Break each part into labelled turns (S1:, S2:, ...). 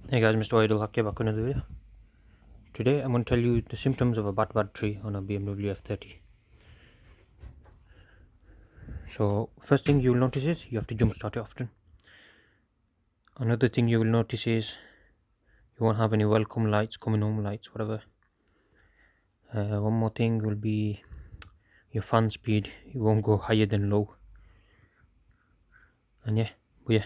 S1: Hey guys, MrWaheedulHaque back with another video. Today I'm going to tell you the symptoms of a bad battery on a BMW F30. So first thing you will notice is you have to jump start it often. Another thing you will notice is you won't have any welcome lights, coming home lights, whatever. One more thing will be your fan speed. You won't go higher than low. And yeah,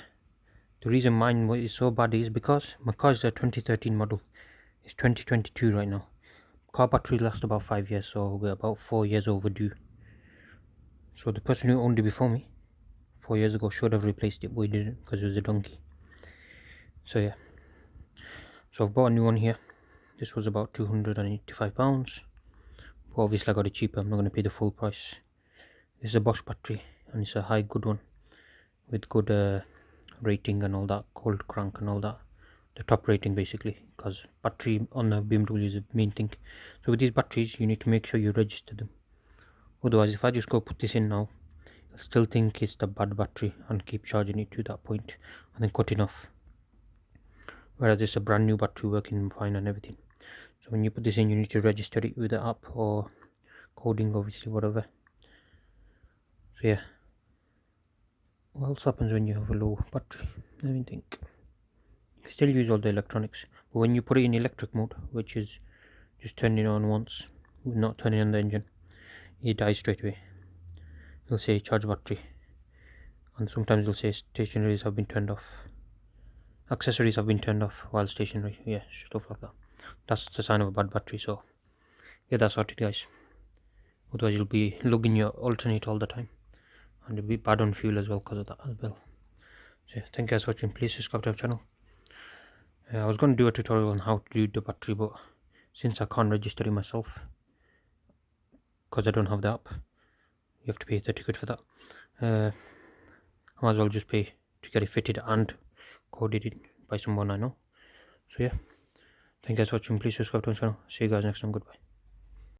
S1: the reason mine is so bad is because my car is a 2013 model. It's 2022 right now. Car battery lasts about 5 years, so we're about 4 years overdue. So the person who owned it before me 4 years ago should have replaced it, but he didn't because it was a donkey. So yeah, so I've bought a new one here. This was about £285, but obviously I got it cheaper. I'm not going to pay the full price. This is a Bosch battery and it's a high good one with good rating and all that, cold crank and all that, the top rating basically, because battery on the BMW is the main thing. So with these batteries you need to make sure you register them, otherwise if I just go put this in now, I'll still think it's the bad battery and keep charging it to that point and then cutting off, whereas it's a brand new battery working fine and everything. So when you put this in, you need to register it with the app or coding, obviously, whatever. So yeah, what else happens when you have a low battery? Let me think. You can still use all the electronics, but when you put it in electric mode, which is just turning it on once, not turning on the engine, it dies straight away. It'll say charge battery, and sometimes it'll say stationaries have been turned off, accessories have been turned off while stationary. Yeah, stuff like that. That's the sign of a bad battery. So yeah, that's sorted, guys. Otherwise you'll be lugging your alternator all the time, and it'll be bad on fuel as well because of that as well. So yeah, thank you guys for watching. Please subscribe to our channel. I was going to do a tutorial on how to do the battery, but since I can't register it myself because I don't have the app, you have to pay 30 quid for that. I might as well just pay to get it fitted and coded it by someone I know. So yeah, thank you guys for watching. Please subscribe to our channel. See you guys next time. Goodbye.